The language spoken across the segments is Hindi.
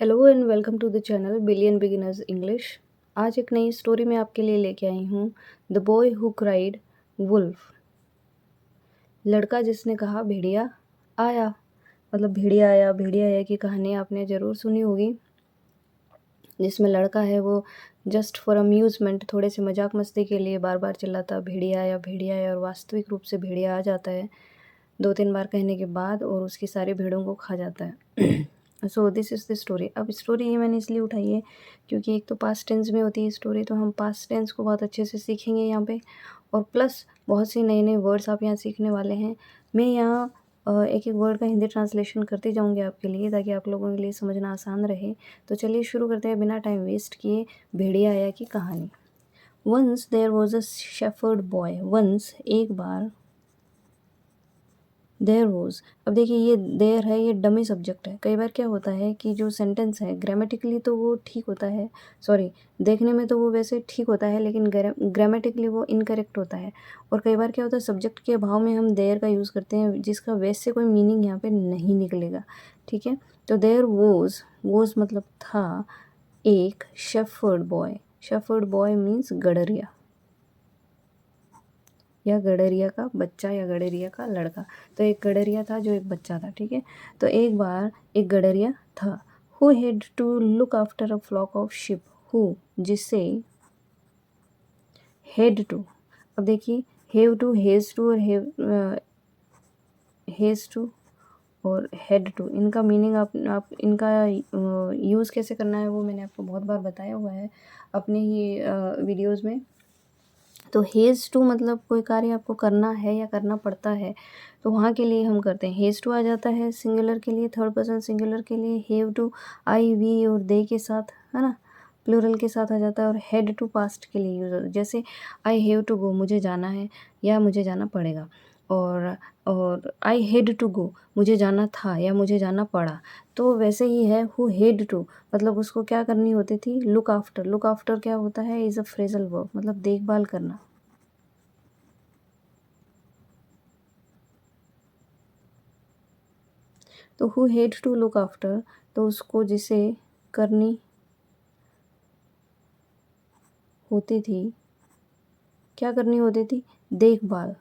Hello and welcome to the channel billion beginners English. आज एक नई स्टोरी मैं आपके लिए लेके आई हूँ। The boy who cried wolf. लड़का जिसने कहा भेड़िया आया। मतलब भेड़िया आया, भेड़िया आया की कहानी आपने ज़रूर सुनी होगी, जिसमें लड़का है वो जस्ट फॉर अम्यूज़मेंट, थोड़े से मजाक मस्ती के लिए बार बार चिल्लाता भेड़िया आया, और वास्तविक रूप से भेड़िया आ जाता है 2-3 बार कहने के बाद और उसकी सारी भेड़ों को खा जाता है। So this is the story. अब स्टोरी ये मैंने इसलिए उठाई है क्योंकि एक तो पास्ट टेंस में होती है स्टोरी, तो हम पास्ट टेंस को बहुत अच्छे से सीखेंगे यहाँ पे, और प्लस बहुत सी नए नए वर्ड्स आप यहाँ सीखने वाले हैं। मैं यहाँ एक एक वर्ड का हिंदी ट्रांसलेशन करती जाऊँगी आपके लिए, ताकि आप लोगों के लिए समझना आसान रहे। तो चलिए शुरू करते हैं बिना टाइम वेस्ट किए भेड़िया आया की कहानी। Once there was a shepherd boy. Once एक बार, देयर वॉज। अब देखिए ये देयर है, ये डमी सब्जेक्ट है। कई बार क्या होता है कि जो सेंटेंस है ग्रामेटिकली तो वो ठीक होता है, सॉरी देखने में तो वो वैसे ठीक होता है, लेकिन ग्रामेटिकली वो इनकरेक्ट होता है। और कई बार क्या होता है सब्जेक्ट के अभाव में हम देयर का यूज़ करते हैं, जिसका वैसे कोई मीनिंग यहाँ पे नहीं निकलेगा। ठीक है, तो देयर वॉज मतलब था एक shepherd boy. Shepherd boy means गडरिया, या गडरिया का बच्चा, या गडरिया का लड़का। तो एक गडरिया था जो एक बच्चा था। ठीक है, तो एक बार एक गडरिया था। Who had to look after a flock of sheep. Who, जिससे, हेड टू। अब देखिए हैव टू, हेज टू और हेज टू और हेड टू, इनका मीनिंग आप इनका यूज़ कैसे करना है वो मैंने आपको बहुत बार बताया हुआ है अपने ही वीडियोज़ में। तो हेज़ टू मतलब कोई कार्य आपको करना है या करना पड़ता है, तो वहाँ के लिए हम करते हैं हेज़ टू आ जाता है सिंगुलर के लिए, थर्ड पर्सन सिंगुलर के लिए हैव टू आई वी और दे के साथ, है ना, प्लूरल के साथ आ जाता है। और हेड टू पास्ट के लिए यूज़ होता है, जैसे आई हैव टू गो, मुझे जाना है या मुझे जाना पड़ेगा। और आई हैड टू गो, मुझे जाना था या मुझे जाना पड़ा। तो वैसे ही है हु हैड टू, मतलब उसको क्या करनी होती थी, लुक आफ्टर। लुक आफ्टर क्या होता है, इज़ अ फ्रेजल वर्ब, मतलब देखभाल करना। तो who had to look after, तो उसको जिसे करनी होती थी, क्या करनी होती थी, देखभाल।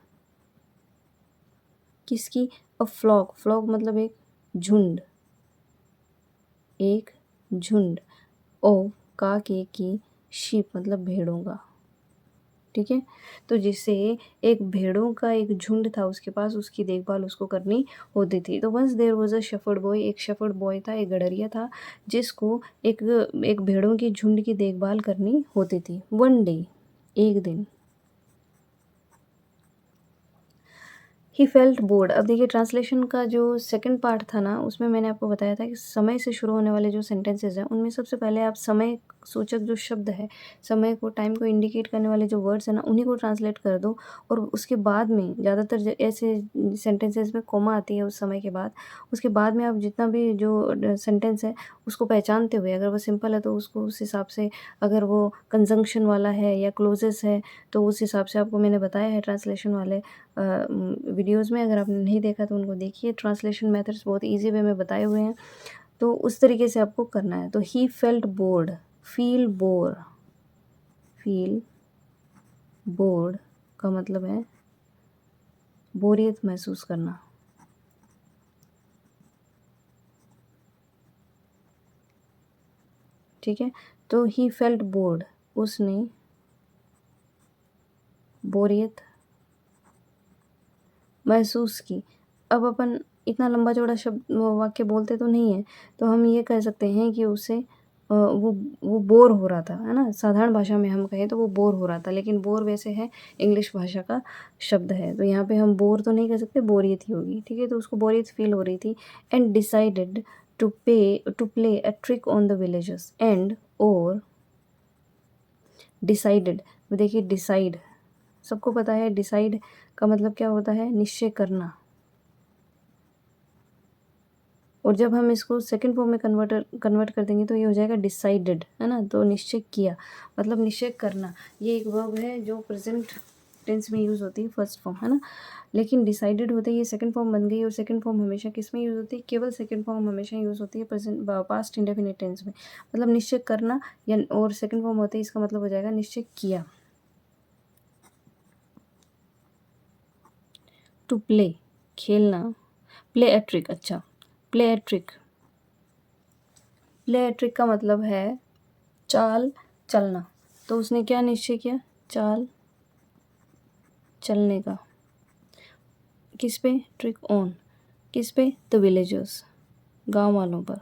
किसकी, अ फ्लॉक। फ्लॉक मतलब एक झुंड, एक झुंड। ओ का के की, शीप मतलब भेड़ों का। ठीक है, तो जिससे एक भेड़ों का एक झुंड था उसके पास, उसकी देखभाल उसको करनी होती थी। तो once there was a shepherd boy, एक शेफर्ड बॉय था, एक गडरिया था, जिसको एक एक भेड़ों की झुंड की देखभाल करनी होती थी। वन डे, एक दिन, ही फेल्ट बोर्ड। अब देखिए ट्रांसलेशन का जो सेकंड पार्ट था ना, उसमें मैंने आपको बताया था कि समय से शुरू होने वाले जो सेंटेंसेस हैं उनमें सबसे पहले आप समय सूचक जो शब्द है, समय को, टाइम को इंडिकेट करने वाले जो वर्ड्स हैं ना, उन्हीं को ट्रांसलेट कर दो। और उसके बाद में ज़्यादातर ऐसे सेंटेंसेस में कोमा आती है उस समय के बाद। उसके बाद में आप जितना भी जो सेंटेंस है उसको पहचानते हुए, अगर वो सिंपल है तो उसको उस हिसाब से, अगर वो कंजंक्शन वाला है या क्लोजेस है तो उस हिसाब से आपको मैंने बताया है ट्रांसलेशन वाले वीडियोज़ में। अगर आपने नहीं देखा तो उनको देखिए, ट्रांसलेशन मेथड्स बहुत इजी वे में बताए हुए हैं। तो उस तरीके से आपको करना है। तो he felt board, feel bore, feel bored का मतलब है बोरियत महसूस करना। ठीक है, तो ही फेल्ट बोर्ड, उसने बोरियत महसूस की। अब अपन इतना लंबा चौड़ा शब्द वाक्य बोलते तो नहीं है, तो हम ये कह सकते हैं कि उसे वो बोर हो रहा था, है ना। साधारण भाषा में हम कहें तो वो बोर हो रहा था, लेकिन बोर वैसे है इंग्लिश भाषा का शब्द है, तो यहाँ पे हम बोर तो नहीं कह सकते, बोरियत ही होगी। ठीक है, तो उसको बोरियत फील हो रही थी। And decided to play a trick on the villagers. And और डिसाइडेड, देखिए डिसाइड सबको पता है, डिसाइड का मतलब क्या होता है, निश्चय करना। और जब हम इसको सेकंड फॉर्म में कन्वर्ट कर देंगे तो ये हो जाएगा डिसाइडेड, है ना। तो निश्चय किया मतलब निश्चय करना, ये एक वर्ब है जो प्रेजेंट टेंस में यूज़ होती है फर्स्ट फॉर्म, है ना। लेकिन डिसाइडेड होते ही ये सेकंड फॉर्म बन गई, और सेकंड फॉर्म हमेशा किस में यूज़ होती है, केवल सेकंड फॉर्म हमेशा यूज़ होती है प्रेजेंट पास्ट इंडेफिनिट टेंस में, मतलब निश्चय करना या, और सेकंड फॉर्म होते ही इसका मतलब हो जाएगा निश्चय किया। टू प्ले, खेलना, प्ले ए ट्रिक, अच्छा play a trick, play a trick का मतलब है चाल चलना, तो उसने क्या निश्चय किया, चाल चलने का, किस पे, ट्रिक ऑन, किस पे, द विलेजर्स, गांव वालों पर,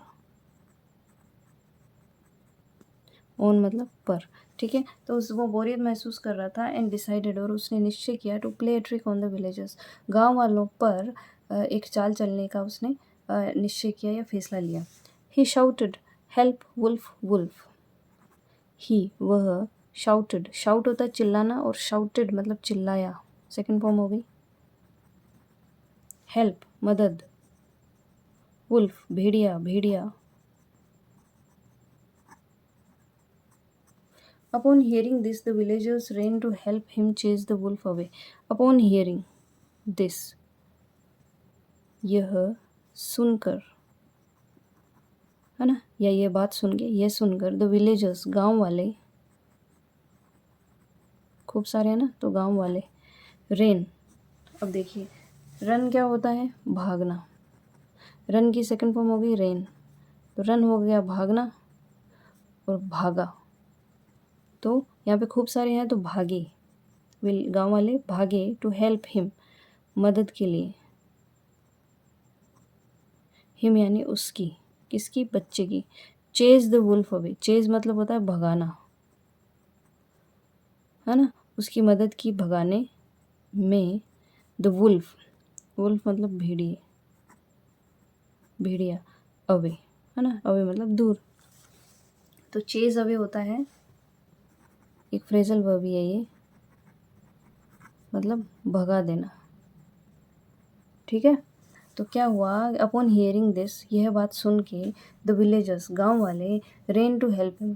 ऑन मतलब पर, ठीक है। तो उस वो बोरियत महसूस कर रहा था, एंड डिसाइडेड, और उसने निश्चय किया, to play a trick on the villagers, गांव वालों पर एक चाल चलने का उसने निश्चय किया या फैसला लिया। ही शाउटेड हेल्प वुल्फ वुल्फ, ही वह, शाउटेड, शाउट होता है चिल्लाना, और शाउटेड मतलब चिल्लाया, सेकंड फॉर्म हो गई। हेल्प मदद, वुल्फ भेड़िया भेड़िया। Upon hearing this, the villagers ran to help him chase the wolf away. Upon hearing this, यह सुनकर, है ना, या ये बात सुन के, यह सुनकर, द विलेजर्स गांव वाले, खूब सारे हैं ना, तो गांव वाले, रेन, अब देखिए रन क्या होता है, भागना, रन की सेकंड फॉर्म हो गई रेन, तो रन हो गया भागना, और भागा, तो यहाँ पे खूब सारे हैं तो भागे, गांव वाले भागे, टू हेल्प हिम मदद के लिए, हिम यानी उसकी, किसकी, बच्चे की, chase the wolf away, chase मतलब होता है भगाना, है ना, उसकी मदद की भगाने में, द वुल्फ, वुल्फ मतलब भेड़िए, भेड़िया, अवे, है ना, अवे मतलब दूर, तो चेज अवे होता है, एक फ्रेजल वर्ब है ये, मतलब भगा देना, ठीक है। तो क्या हुआ, अपॉन हियरिंग दिस, यह बात सुन के, द विलेजर्स गांव वाले, रेन टू हेल्प हिम,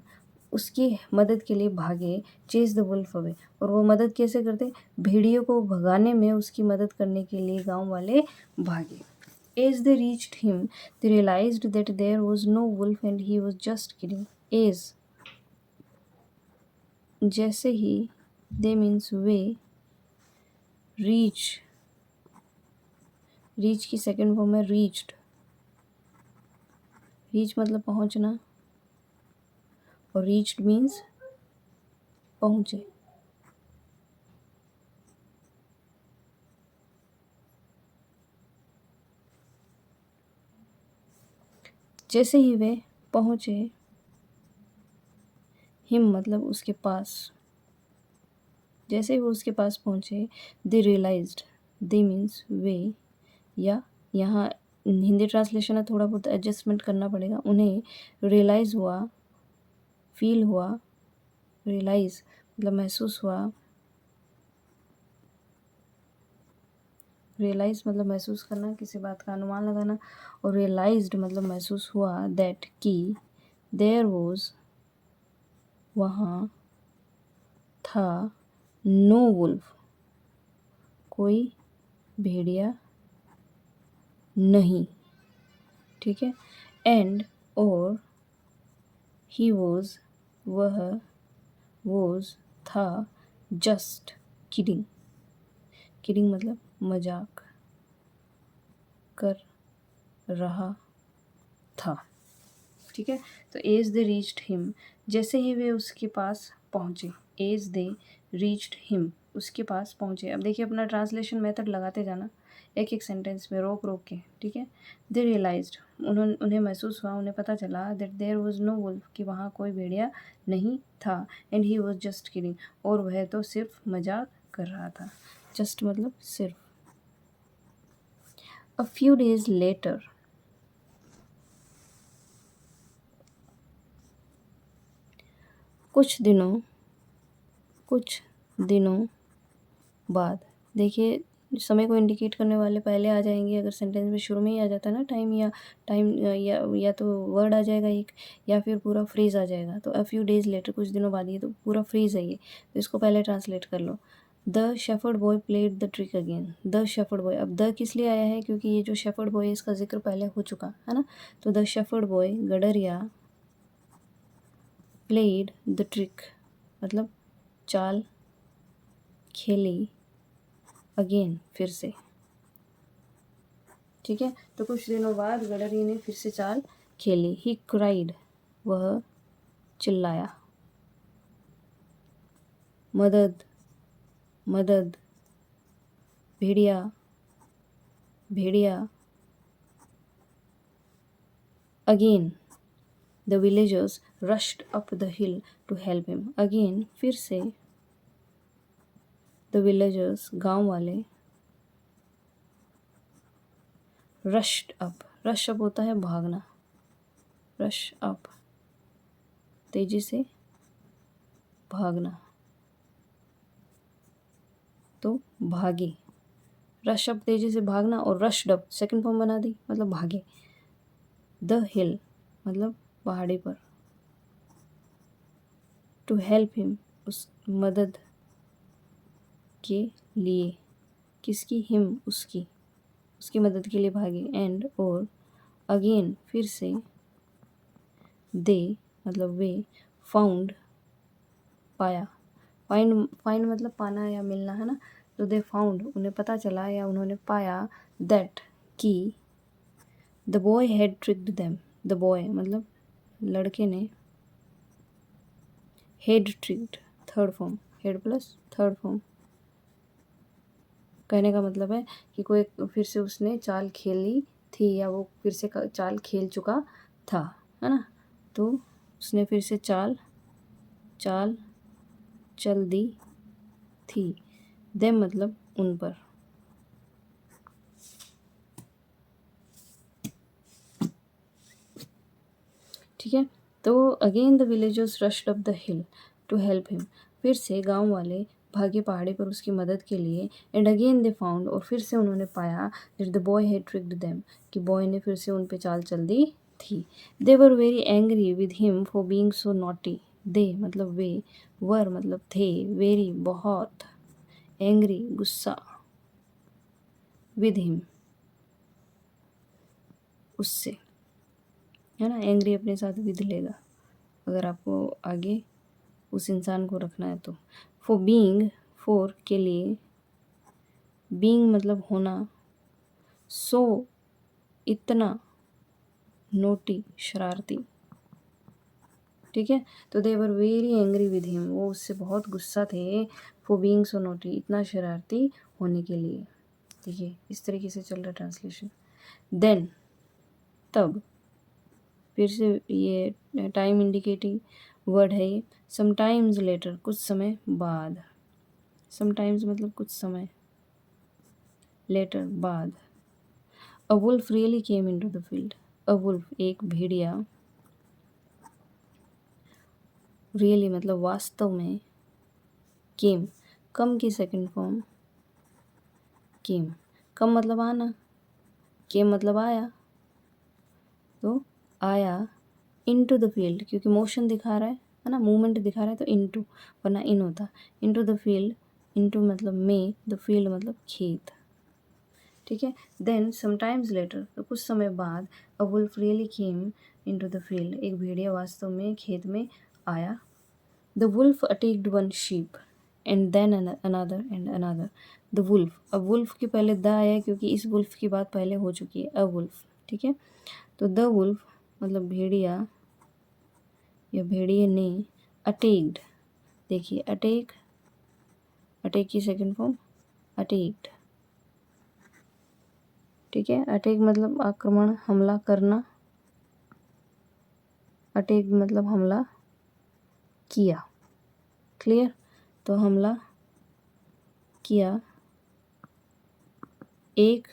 उसकी मदद के लिए भागे, चेज द वुल्फ अवे, और वो मदद कैसे करते, भेड़ियों को भगाने में उसकी मदद करने के लिए गांव वाले भागे। As they reached him, they realised that there was no wolf and he was just kidding. As जैसे ही, दे मीन्स वे, रीच, रीच की सेकंड फॉर्म है रीच्ड, रीच मतलब पहुंचना, और रीच्ड मीन्स पहुंचे। जैसे ही वे पहुंचे, हिम मतलब उसके पास, जैसे ही वो उसके पास पहुंचे, दे रियलाइज्ड, दे मीन्स वे, या यहाँ हिंदी ट्रांसलेशन है, थोड़ा बहुत एडजस्टमेंट करना पड़ेगा, उन्हें रियलाइज़ हुआ, फील हुआ, रियलाइज़ मतलब महसूस हुआ, रियलाइज़ मतलब महसूस करना, किसी बात का अनुमान लगाना, और रियलाइज्ड मतलब महसूस हुआ, दैट कि, देयर वॉज वहाँ था, नो वुल्फ कोई भेड़िया नहीं, ठीक है, एंड और, ही वॉज वह, वॉज था, जस्ट किडिंग, किडिंग मतलब मजाक कर रहा था, ठीक है। तो एज दे रीच्ड हिम, जैसे ही वे उसके पास पहुँचे, एज दे रीच्ड हिम, उसके पास पहुँचे। अब देखिए अपना ट्रांसलेशन मेथड लगाते जाना, एक एक सेंटेंस में रोक रोक के, ठीक है। दे रियलाइज्ड, उन्हें महसूस हुआ, उन्हें पता चला, that there was no wolf, कि वहाँ कोई भेड़िया नहीं था, and he was just kidding, और वह तो सिर्फ मजाक कर रहा था, जस्ट मतलब सिर्फ। अ फ्यू डेज लेटर, कुछ दिनों बाद, देखिए समय को इंडिकेट करने वाले पहले आ जाएंगे, अगर सेंटेंस में शुरू में ही आ जाता है ना टाइम, या तो वर्ड आ जाएगा एक, या फिर पूरा फ्रेज आ जाएगा। तो अ फ्यू डेज लेटर, कुछ दिनों बाद, ये तो पूरा फ्रेज है ये, तो इसको पहले ट्रांसलेट कर लो। The shepherd boy played the trick again. The shepherd boy, अब द किस लिए आया है, क्योंकि ये जो शेफर्ड बॉय है इसका जिक्र पहले हो चुका है ना। तो द शेफर्ड बॉय गडरिया प्लेड द ट्रिक मतलब चाल खेली अगेन फिर से। ठीक है, तो कुछ दिनों बाद गडरिया ने फिर से चाल खेली। ही क्राइड वह चिल्लाया। मदद मदद। भेड़िया भेड़िया। Again the villagers rushed up the hill to help him. Again फिर से द विलेजर्स गांव वाले रश्ड अप, रश अप होता है भागना, रश अप तेजी से भागना, तो भागे। रश अप तेजी से भागना और रश्ड अप सेकंड फॉर्म बना दी मतलब भागे। द हिल मतलब पहाड़ी पर। टू हेल्प हिम उस मदद के लिए, किसकी, हिम उसकी, उसकी मदद के लिए भागे। एंड और अगेन फिर से दे मतलब वे फाउंड पाया। फाइंड मतलब पाना या मिलना है ना। तो दे फाउंड उन्हें पता चला या उन्होंने पाया दैट कि the boy had tricked them. The boy मतलब लड़के ने head tricked third form, head plus third form. कहने का मतलब है कि कोई फिर से उसने चाल खेली थी या वो फिर से चाल खेल चुका था, है ना। तो उसने फिर से चाल चल दी थी। देम मतलब उन पर। ठीक है, तो again the villagers rushed up the hill to help him. फिर से गांव वाले भागे पहाड़ी पर उसकी मदद के लिए। एंड अगेन दे फाउंड और फिर से उन्होंने पाया that the boy had tricked them कि बॉय ने फिर से उन पे चाल चल दी थी। They were very angry with him for being so naughty. They मतलब वे, वर मतलब थे, वेरी बहुत, एंग्री गुस्सा, विद हिम उससे, है ना। एंग्री अपने साथ विद लेगा अगर आपको आगे उस इंसान को रखना है तो। फॉर बीइंग, फॉर के लिए, बीइंग मतलब होना, सो इतना, नोटी शरारती। ठीक है, तो they were very angry with him वो उससे बहुत गुस्सा थे। फॉर बीइंग सो नोटी इतना शरारती होने के लिए। ठीक है, इस तरीके से चल रहा है ट्रांसलेशन। देन तब, फिर से ये टाइम इंडिकेटिंग वर्ड है ये। समटाइम्स लेटर कुछ समय बाद, समटाइम्स मतलब कुछ समय, लेटर बाद। A wolf really came into the field. A wolf एक भेड़िया, रियली मतलब वास्तव में, केम कम की सेकंड फॉर्म केम। कम मतलब आना, केम मतलब आया, तो आया इनटू द फील्ड क्योंकि मोशन दिखा रहा है ना, मूवमेंट दिखा रहा है तो इनटू, वरना इन होता। इनटू द फील्ड, इनटू मतलब में, द फील्ड मतलब खेत। ठीक है, देन समटाइम्स लेटर तो कुछ समय बाद, a wolf really came into the field एक भेड़िया वास्तव में खेत में आया। The wolf attacked one sheep and then another and another. The wolf, अब वुल्फ के पहले द आया क्योंकि इस वुल्फ की बात पहले हो चुकी है, अ वुल्फ। ठीक है, तो द वुल्फ मतलब भेड़िया या भेड़िए ने, अटैक्ड, देखिए अटैक, अटैक की सेकंड फॉर्म अटैक्ड। ठीक है, अटैक मतलब आक्रमण, हमला करना, अटैक मतलब हमला किया। क्लियर, तो हमला किया एक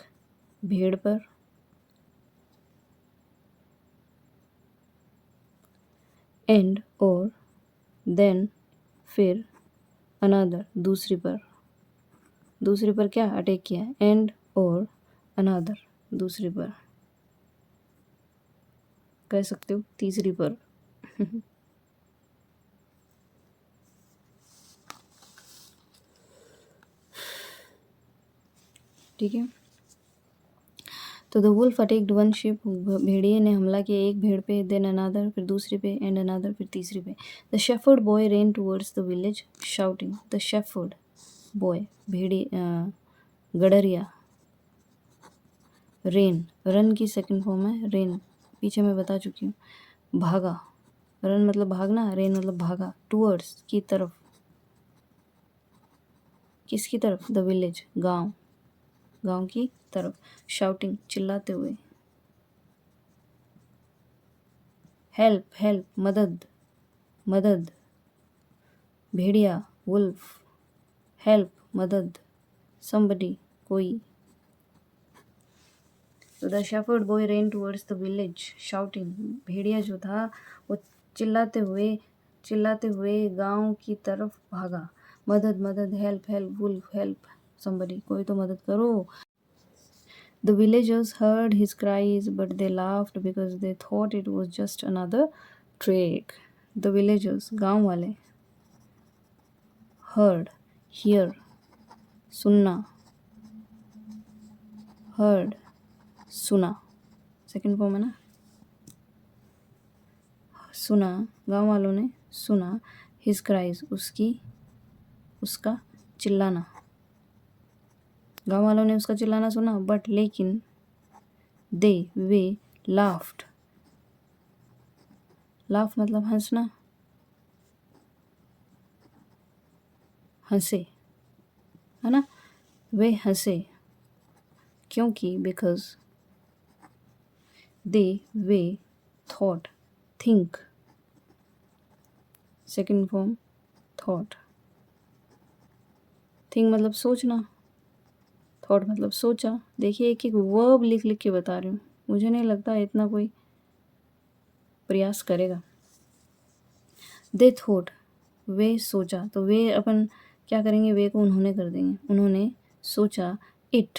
भेड़ पर, एंड और, देन फिर, अनदर दूसरी पर, दूसरी पर क्या अटैक किया, एंड और अनदर दूसरी पर, कह सकते हो तीसरी पर। ठीक है। तो the wolf attacked one sheep, भेड़िए ने हमला किया एक भेड़ पे, देन अनादर, फिर दूसरे पे, एंड अनादर, फिर तीसरे पे। The shepherd boy ran towards the village shouting. The shepherd boy भेड़ी गडरिया, रेन, रन की सेकंड फॉर्म है रेन, पीछे मैं बता चुकी हूँ। भागा, रन मतलब भागना, रेन मतलब भागा, टूवर्ड्स की तरफ, किसकी तरफ? द विलेज, गांव, गांव की तरफ। शाउटिंग, चिल्लाते हुए। हेल्प, हेल्प, मदद, मदद। भेड़िया, वुल्फ, हेल्प, मदद, somebody, कोई। तो the shepherd boy ran towards the village shouting, भेड़िया जो था वो चिल्लाते हुए गांव की तरफ भागा। मदद, मदद, help, help, wolf, help, somebody, कोई तो मदद करो। The villagers heard his cries, but they laughed because they thought it was just another trick. The villagers, गांव वाले, heard, hear, सुनना, heard, सुना, सेकंड फॉर्म है ना, सुना, गांव वालों ने सुना, his cries, उसका चिल्लाना, गांव वालों ने उसका चिल्लाना सुना, बट लेकिन, वे laughed, laugh मतलब हंसना, हंसे, है ना, वे हंसे, क्योंकि because, way thought, think, second form thought, think मतलब सोचना, थॉट मतलब सोचा। देखिए एक एक वर्ब लिख लिख के बता रही हूँ, मुझे नहीं लगता इतना कोई प्रयास करेगा। दे थॉट, वे सोचा, तो वे अपन क्या करेंगे, वे को उन्होंने कर देंगे। उन्होंने सोचा, इट,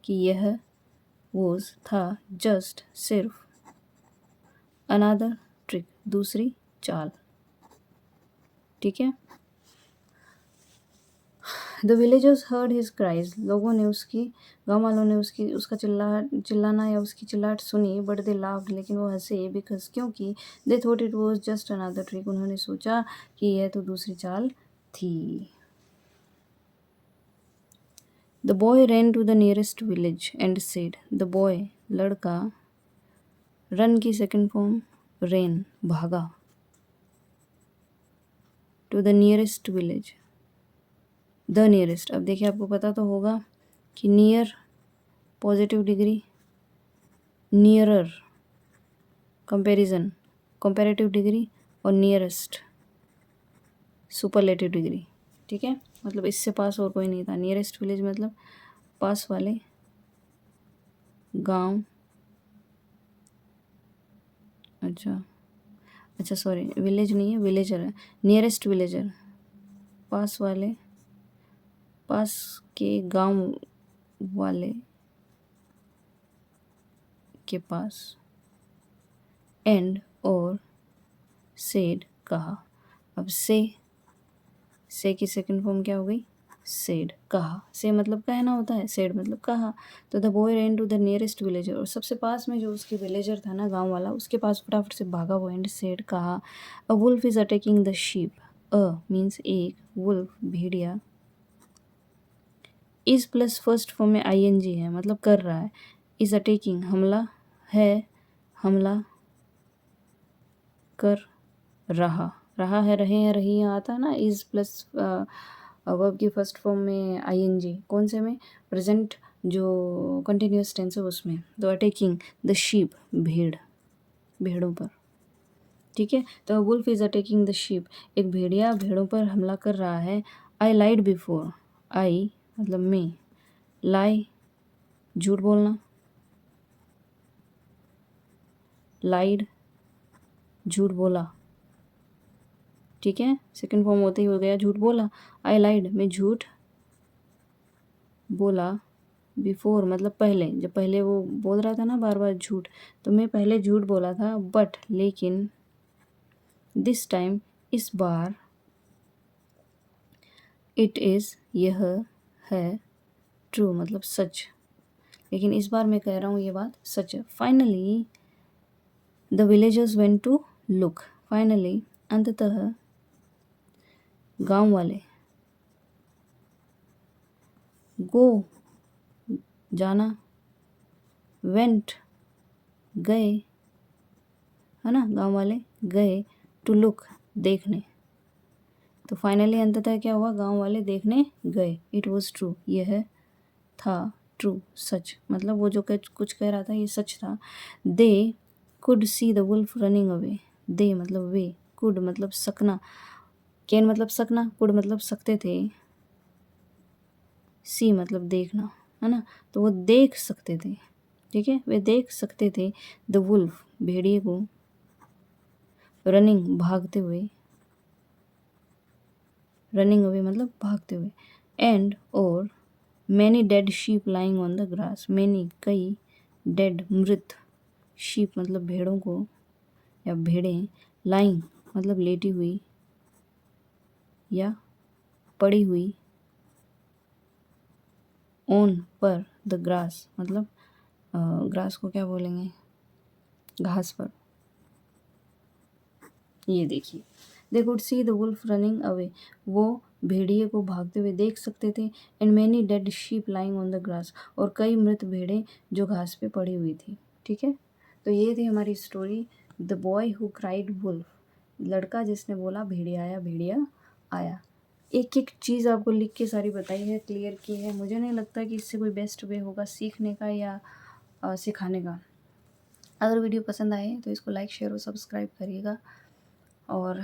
कि यह, वॉज था, जस्ट सिर्फ, अनादर ट्रिक, दूसरी चाल। ठीक है। The villagers heard his cries, लोगों ने गाँव वालों ने उसका चिल्लाना या उसकी चिल्लाहट सुनी, बट दे लाफ्ड, लेकिन वो हंसे, बिकॉज, क्योंकि, they thought it was just another trick, उन्होंने सोचा कि यह तो दूसरी चाल थी। The boy ran to the nearest village and said, the boy, लड़का, रन की सेकंड फॉर्म रेन, भागा, to the nearest village, the nearest. अब देखिए आपको पता तो होगा कि near positive degree, nearer comparison comparative degree, और नियरेस्ट सुपरलेटिव डिग्री। ठीक है, मतलब इससे पास और कोई नहीं था। नियरेस्ट विलेज मतलब पास वाले गांव, अच्छा सॉरी, विलेज नहीं है, विलेजर है। नियरेस्ट विलेजर, पास के गांव वाले के पास, एंड, और, सेड, कहा। अब से की सेकंड फॉर्म क्या हो गई, सेड, कहा। से मतलब कहना होता है, सेड मतलब कहा। तो the boy ran to the nearest villager, और सबसे पास में जो उसके विलेजर था ना, गांव वाला, उसके पास फटाफट से भागा वो, एंड सेड, कहा, a wolf is attacking the sheep. A means एक, वुल्फ भेड़िया, इज प्लस फर्स्ट फॉर्म में ING है, मतलब कर रहा है। इज अटैकिंग हमला है, हमला कर रहा है, रहे हैं, रही हैं आता है ना, इज प्लस वर्ब की फर्स्ट फॉर्म में ING, कौन से में, प्रेजेंट जो कंटिन्यूस टेंस है उसमें। तो अटैकिंग द शीप, भेड़ों पर। ठीक है, तो wolf is attacking the sheep, एक भेड़िया भेड़ों पर हमला कर रहा है। आई लाइड बिफोर, आई मतलब मैं, लाई झूठ बोलना, लाइड झूठ बोला। ठीक है, सेकंड फॉर्म होते ही हो गया झूठ बोला। आई लाइड, मैं झूठ बोला, बिफोर मतलब पहले, जब पहले वो बोल रहा था ना बार बार झूठ, तो मैं पहले झूठ बोला था, बट लेकिन, दिस टाइम इस बार, इट इज़ यह है, ट्रू मतलब सच, लेकिन इस बार मैं कह रहा हूँ ये बात सच है। Finally the villagers went to look, finally अंततः गांव वाले, गो जाना, वेंट गए, है ना, गांव वाले गए, टू लुक देखने, तो फाइनली अंततः क्या हुआ, गांव वाले देखने गए। इट वॉज ट्रू, यह था ट्रू सच, मतलब वो जो कुछ कह रहा था ये सच था। They could see the wolf running away, they मतलब वे, कुड मतलब सकना, कैन मतलब सकना, कुड मतलब सकते थे, सी मतलब देखना, है ना, तो वो देख सकते थे, ठीक है, वे देख सकते थे द वुल्फ भेड़िए को, रनिंग भागते हुए, रनिंग अवे मतलब भागते हुए, एंड और many dead sheep lying on the grass, many कई, डेड मृत, शीप मतलब भेड़ों को या भेड़ें, लाइंग मतलब लेटी हुई या पड़ी हुई, ऑन पर, द ग्रास मतलब ग्रास को क्या बोलेंगे, घास पर। ये देखिए, they could see the wolf running away, वो भेड़िए को भागते हुए देख सकते थे, and many dead sheep lying on the grass, और कई मृत भेड़ें जो घास पे पड़ी हुई थी, ठीक है। तो ये थी हमारी story the boy who cried wolf, लड़का जिसने बोला भेड़िया आया, भेड़िया आया। एक एक चीज़ आपको लिख के सारी बताई है, क्लियर की है। मुझे नहीं लगता कि इससे कोई बेस्ट वे होगा सीखने का या सिखाने का। अगर वीडियो पसंद आए तो इसको लाइक शेयर और सब्सक्राइब करिएगा, और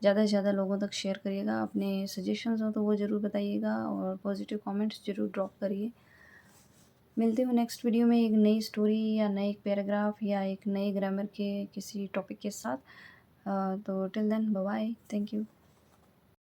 ज़्यादा से ज़्यादा लोगों तक शेयर करिएगा। अपने सजेशंस हो तो वो ज़रूर बताइएगा, और पॉजिटिव कमेंट्स ज़रूर ड्रॉप करिए। मिलते हूँ नेक्स्ट वीडियो में एक नई स्टोरी या नए एक पैराग्राफ या एक नए ग्रामर के किसी टॉपिक के साथ। तो till then bye bye, thank you.